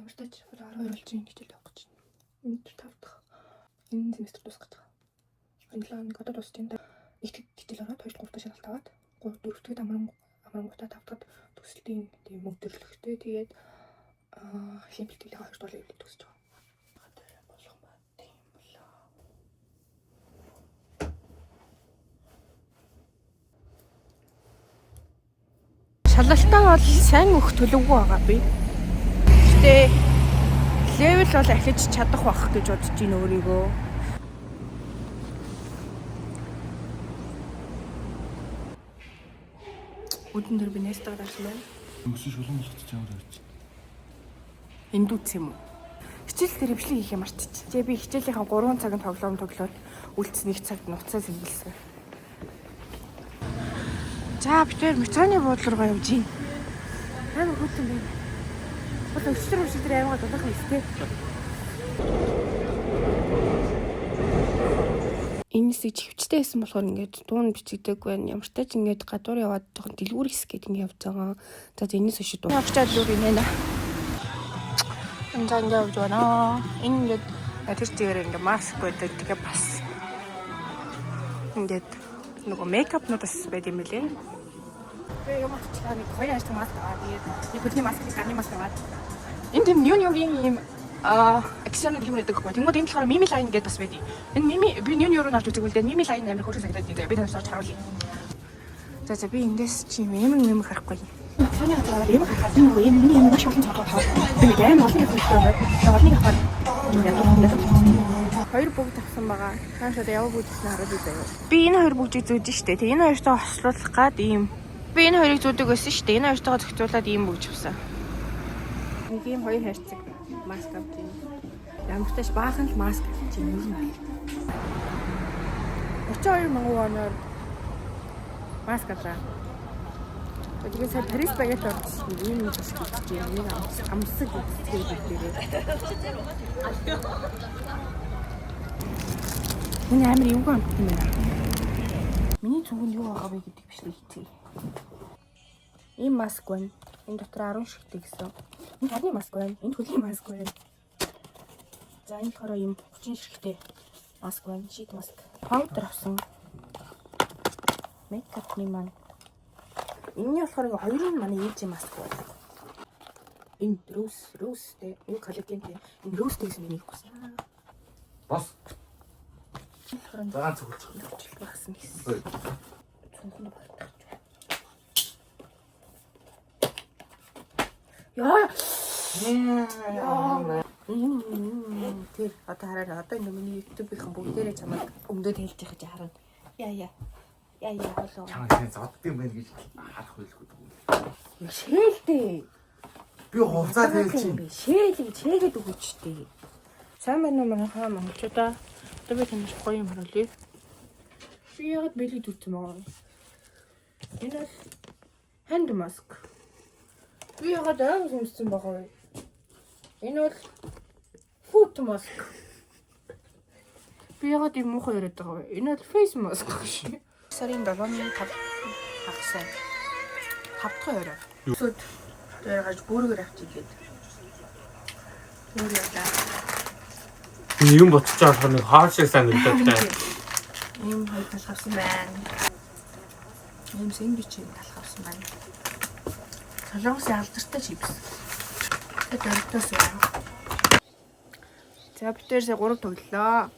Тамиртаач 12 болж ийн хичээл явах гэж байна. Энэ 5 дахь. Энэ семестр дуусах гэж байгаа. 7 хоног одоо дуусч байна. Их хичээл ороод 2 3 дахь шалгалт аваад 4 дахьд амрангуудаа 5 дахьд төсөлтийн тийм мөнгөдөрлөхтэй. Тэгээд хэмбэлтийн 2 дугаар левелд төгсөж байгаа. Болох ба тийм болоо. Шалгалтаа бол сайн өгөх төлөвгүй байгаа би. Гэтэ левел бол ахиж чадах байх гэж бодож байна өөрийгөө. Өдөн дээр би нэстээр гарсан байна. Өсөж шулуун болгоч чамаар авч. Энд үтс юм уу? Хичээл дээр хөвшлийг хийх юм мартчих. Би хичээлийнхаа 3 цагийн тоглоом тоглоод үлдсэн 1 цагт нуцаа сэнгэлсэн. За бид тэр метроны буудлын руу явж гин. Амар хөтөн байна. Бол өчтөр өчтөр аймгаа дулах юм тест. Энэ хэсэг хөвчтэй байсан болохоор ингээд дуун бичигдэг байна. Ямар ч тач ингээд гадуур яваад жоохон дэлгүүр хэсэг гэдэг ингээд явж байгаа. За энэс хойш дуу. Явчаад л юм байна. Энд явж байна. Энэ ингээд тэр чигээр ингээд маск байдаг. Тэгээ бас ингээд нөгөө мейкапнуудаас байд юм лээ. Би юм чигээр нэг хоёр ажил маск аваад тэгээд нэг хөдөлгөөний маск, гарны маск аваад. Энд тийм New-ийн юм акцент юм байдаг гоо. Тэнгууд энэ болохоор Mimi Line гэдэг бас байдаг. Энэ Mimi би New-оор нь авч үзэг үлдээ. Mimi Line амар хөрөсагдаад байгаа. Би танаас харуулъя. За би эндээс чи юм харахгүй. Сони хатаа юм хараад нөгөө юм маш олон цагаа хаа. Би амар олон юм хэлсэн. Олныг аваад хоёр бүгд авсан байгаа. Хаашаа яваа бүгдснээ хараад үзье. Би энэ хоёр бүгдийг зүүж штэ. Тэг энэ хоёртоо хослуулах гад ийм. Би энэ хоёрыг зүүдэг байсан штэ. Энэ хоёртойгоо зохицуулаад ийм бүгж авсан. Нэг ийм хоёр хайрцаг маск авч байна. Ямар ч тааш баахан л маск авч байна. 32,000 оноор маск авлаа. Тэгээд сая Парис багет орсон. Ийм бас гэж юм. Нэг амсаг үзчихээ. Энэ амар юу гам юм бэ? Миний цүгэнд юу байгаа вэ гэдэг бичлэг хийцгээе. Ийм маск байна. Энэ дотор 10 шигтэй гэсэн. Энэ гадны маск байна. Энэ хөлийн маск байна. За энэ хороо юм 30 шигтэй маск байна. Шийд маск. Powder авсан. Мейкапны маань. Энийний болохоор хоёр нь манай ээж маск байна. Энэ роустэй, энэ коллагентэй. Энэ роустэй гэсэн миний хүсэн. Бас. За зөвлөж багсан гэсэн. Цонхонд болтох. Яа. Тэр одоо хараа одоо энэ миний YouTube-ийн бүгдээрээ чамайг өмдөд хэлж яхаж харна. Яа болоо. чамайг зоддсон байх гэж харах байлгүй. Шээлтэй. Би хувцас хэлж чинь. Шээгээд өгөөч тээ. Сайн байна уу манай хаа монголчуудаа. Одоо би таньж гоё юм харуулъя. Би яагаад бэлэг дүүцсэн байгаа. Энэ бол ханд маск. Би яагаад аймаг өмссөн байгаа вэ? Энэ бол фут маск. Би яагаад юм муухай яриад байгаа вэ? Энэ бол фейс маск шүү. Сарын 7-ны 5 хагасаа 5 дахь орой. Өсөд дээр гаж бүргээр авчихэд. Өөр яа. Нэг юм ботч байгаа нэг хаашаа санагдаад таа. Ийм хоёр тал авсан байна. Ийм сэндвич тал авсан байна. Солонгосын алдартай чипс. Тэгээд өртөөс яа. За битэрсээ 3 тоглолоо.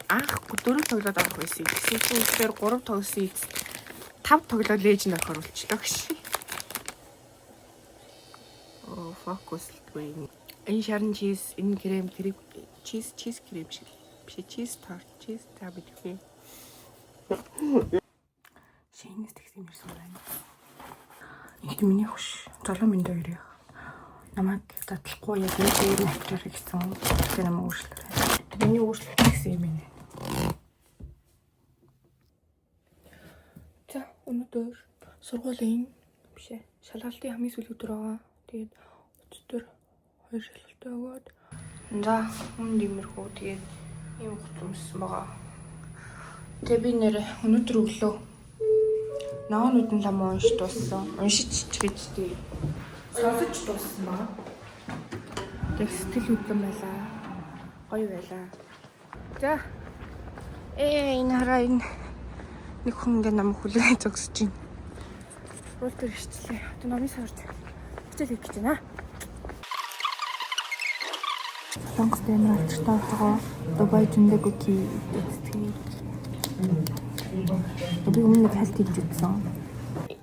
Анх 4 тоглоод авах байсан. Тэгсэн чинь 3 тоглосон эцэст 5 тоглоод леженд орохоор болчихлоо гэж. Фокуслгүй. Энэ шарн чиз, энэ крем, тэрийг чиз крем шиг. Биш чиз торт, чиз табит хэ. Шинэс тэгсэн юмсан байна. Их миний хөш. Золоо минь дээр яа. Намайг задлахгүй яг энэ дээр авчрах гэсэн. Тэр намайг өөрчлөлөө. Миний өөрчлөлт гэсэн юм ээ. За өнөөдөр сургуулийн биш ээ. Шалгалтын хамгийн сүүлийн өдөр байгаа. Тэгээд өчтөр 2 шалгалтаа өгөөд. За димэрхүү тэгээд ийм хөтөлсөн байгаа. Тэгээ би нэр өнөөдөр өглөө наанууд нь лам уншиж дууссан. Уншиж ч гэж тий. Сонсож дууссан байна. Яг сэтгэл хөдлөн байлаа. Гоё байлаа. За. Энэ хараа энэ нэг хүн ингээ намайг хүлээж зогсож байна. Рол дээр ирчихлээ. Одоо номын сард хичээл хийх гэж байна. Солонгостой амар алдартай байгаа. Дубай Жүндэгүки гэдэг. Би өмнө хальт хийж үзсэн.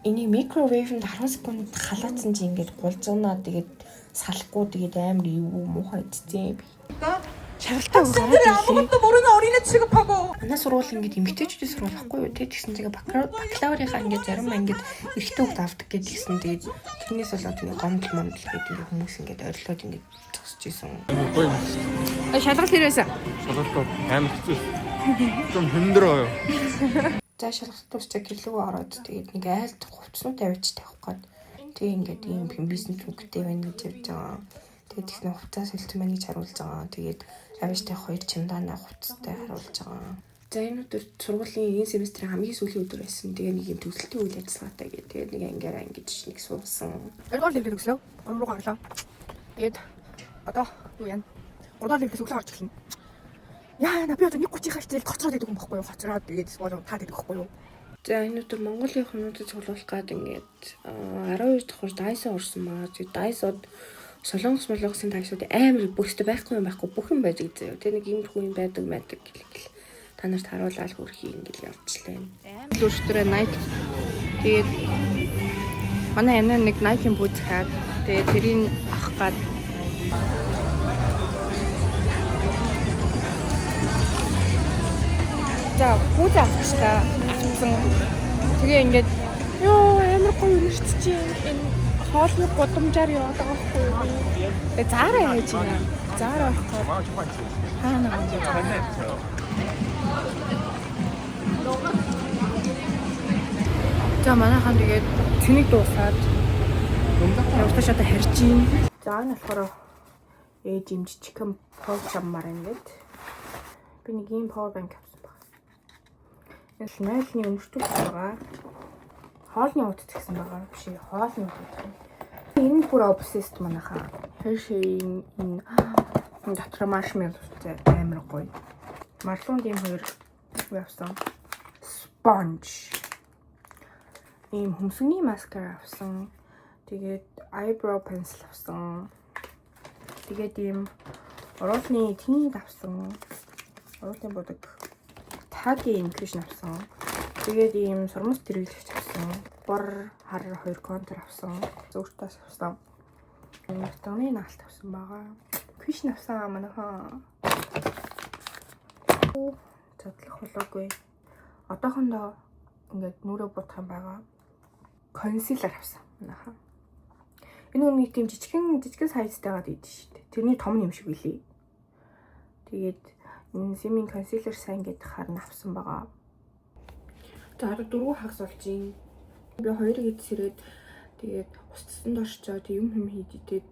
Энийг микровейвэнд 10 секунд халаацсан чи ингээд гулзуунаа тэгээд салахгүй тэгээд амар юу муухай идсэн би. Шаргалтай гараад 아무것도 모르는 어린애 취급하고 манай сургууль ингээд эмэгтэйчүүдийн сургууль байхгүй юу те тэгсэн чинь бакалаврынхаа ингээд зарим ингээд эрэгтэй хүүхд авдаг гэдгийгсэн тэгээд тэрнээс болоод ингээд гомдол момдол гэдэг ингээд хүмүүс ингээд орилоод ингээд зогсож исэн. Гоё. Шалгалт хэрэгсэн. Шалгалт амар хэцүү. 좀 힘들어요. За шалгалт дуусчаа гэлүүгээ ороод тэгээд нэг айлт хувцснууд тавьж тавих гээд тэгээд ингээд ийм бизнес төвхтэй байна гэж явж байгаа. Тэгээд ихний хувцас хэлсэн мань гэж харуулж байгаа. Тэгээд авьяастай хоёр чемоданаа хувцастай харуулж байгаа. За энэ өдөр сургуулийн энэ семестрийн хамгийн сүүлийн өдөр байсан. Тэгээ нэг юм төгсөлтийн үйл ажиллагаатай гэдэг. Тэгээд нэг ангиараа ингэж нэг суусан. 2 левел өглөө. Гомруу гарлаа. Тэгээд одоо юу яа? 3 левел өглөө орж эхэлнэ. Яа, би одоо 1:30-ийн хичээл гоцроод идэг юм баггүй юу? Гоцроод тэгээд эсвэл таад идэг баггүй юу? За энэ өдөр Монголын хүмүүстээ цуглуулах гад ингээд 12 давхар дайсаа орсон маа. Тэгээд дайсууд Солонгос дайсууд амар бүрхтэй байхгүй юм байхгүй бүх юм байдаг заяа. Тэгээ нэг иймэрхүү юм байдаг гэл. Та нарт харуулаад хөрхий ингээл явчихлаа. Амар өчтөрөө Nike. Тэгээд манай энэ нэг Nike-ийн бүүт хаад тэгээд тэрийг авах гад за бүүт авчихлаа. Тэгээ ингээд ёо амар гоё нэрчж энэ хоолны гудамжаар яваад байгаа байхгүй юу? Тэгээ заараа яаж юм? Заараа авахгүй. Хаана байгаа? За манайхан тэгээд цэнийг дуусаад явтаж одоо харж ийн. За энэ болохоор ээж юм жижигхэн пауч аммаар ингээд би нэг юм power bank авсан баг. Энэ найлны өмөртөл байгаа. Хоолны утас гэсэн байгаа биш ээ. Хоолны утас. Энэ бүр obsessed манайхаа. Hershey-ийн энэ дотор маршмеллоутай амар гоё. Марлуунд ийм хоёр явсан. Sponge. Ийм хөмсгний маскара авсан. Тэгээд eyebrow pencil авсан. Тэгээд ийм оруулны тинд авсан. Оруулын бодог тагийн инклюшн авсан. Тэгээд ийм сурмус тэрэгч авсан. Бор хар 2 контур авсан. Зүгтээс авсан. Таны наалт авсан байгаа. Квиш авсан манайхаа. Задлах болоогүй. Одоохондоо ингээд нүрээ будах юм байгаа. Консилер авсан манайхаа. Энэ нэг тийм жижигхэн сайзтайгаад идэв шүү дээ. Тэрний том юм шиг үлээ. Тэгээд энэ Симийн консилер сайн гэдэг харна авсан байгаа. За 4 хагас болж юм. Би 2 эдсэрээд тэгээд устсан дорчоо тэг юм хийдээд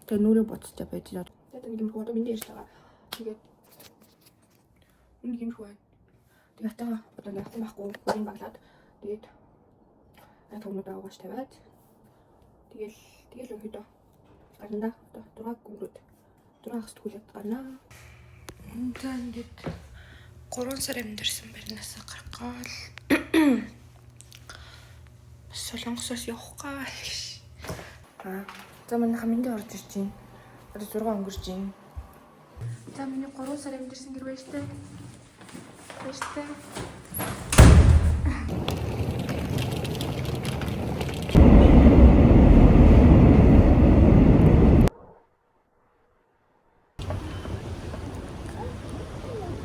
тэг нүрээ буцчаа байж байгаа. Тэгээд нэг юм одоо миний ярьж байгаа. Тэгээд энэ юм хөө. Тэгээд одоо нэг байхгүй бүрийн баглаад тэгээд томноо аваач тавиад тэгэл өгдөө. Гарна одоо 6 гүрүүд 6 хагас тгүүлээд гарнаа. За ингээд 3 сар амьдэрсэн барнаас гаргаал. Солонгосоос явах гал. За манайха минь орж ирж байна. Одоо 6 өнгөрч байна. За миний 3 сар амьдэрсэн гэр байж тээ. Баяртай.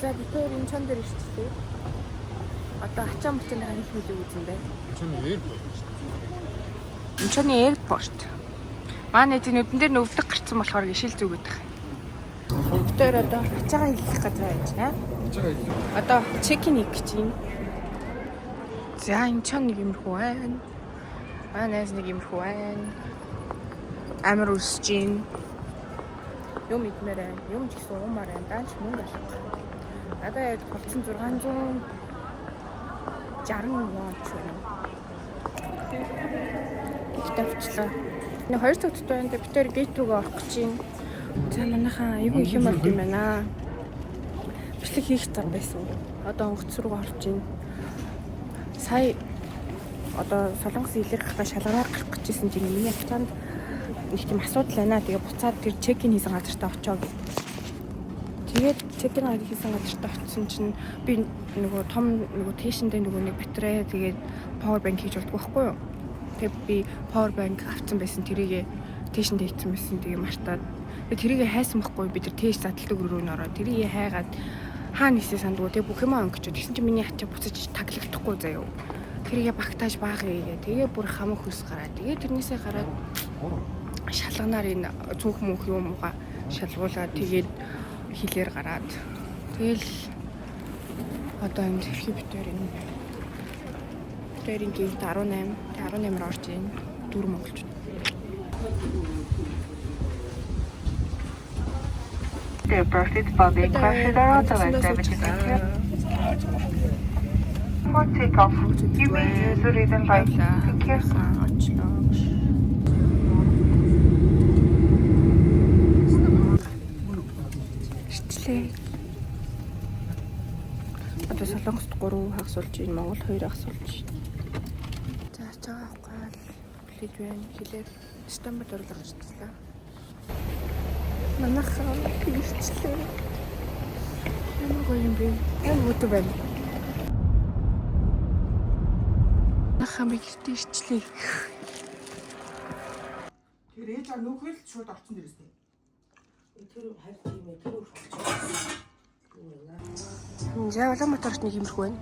За бид хоёр энэ чон дээр ирчихлээ. Одоо ачаан мөчний ханих хөлөө үзэн байна. Энэ чоны airport. Манай тийм нүдэн дээр нүвдэг гарцсан болохоор гişил зүгөөд байгаа. Бид хоёр одоо ачаагаа хэлэх гэж байна. Одоо чекин хийх гэж байна. За энэ чон нэг юмрхүү байна. Манайс нэг юмрхүү байна. Амар үсэж байна. Юм идмээр байна. Юм ч гэсэн уумаар байна. Даанч мөнгө алга. Надад яг болцсон 660 вон ч байна. Тавьчлаа. Энэ 2 цагт байна. Бид тэр гейт рүүгээ орох гэж байна. За манайхаа айгүй их юм болд юм байна. Бичлэг хийх зар байсан. Одоо онгоц руу орж ийн. Сая одоо Солонгос илэрх гахаа шалгараар гарах гэжсэн чинь миний ачаанд нэг тийм асуудал байна. Тэгээ буцаад тэр чекин хийсэн газартаа очоо гэх. Тэгээд чекин хийсэн газартаа очисон чинь би нөгөө том нөгөө тээшэндээ нөгөө нэг батарей тэгээд power bank хийж болдгоо байхгүй юу? Тэгээд би power bank авсан байсан тэрийгээ тээшэндээ хийсэн байсан. Тэгээ мартаад би тэрийгээ хайсан байхгүй бид тэр тээш задлдаг рүү нөрөө тэрийгээ хайгаад хаана хийсээ сандгүй тэгээ бүх юм өнгөчөө тэгсэн чинь миний ачаа буцаж таглагдахгүй заяа. Тэрийгээ багтааж баагаа тэгээ бүр хамаг хөлс гараад тэгээ тэрнээсээ гараад шалганаар энэ цүнх мөнх юмгаа шалгуулаад тэгээд хилээр гараад тэгэл одоо энэ дэлхий битээр энэ тэрийн гинт 18-аар орж ийн 4 монголч. Dear proceeds for being crashed are authorized damages incurred. For takeoff, you may use the ribbon light. Thank you. Одоо Солонгост 3 хагасулж ийн, Монгол 2 хагасулж. За цаа авахгүй хэлж байна. Хэлээд Стамбулд орлоо гэжлээ. Манайхаа ирчлээ. Ямар юм бэ? Ямар өтө байна? Хамиг ирчлээ. Тэр ээж аа нөхөр л шууд орцсон дээрээстэй. Тэр харь тийм ээ тэр үргэлж. За Улаанбаатарт нэг юмрх байна.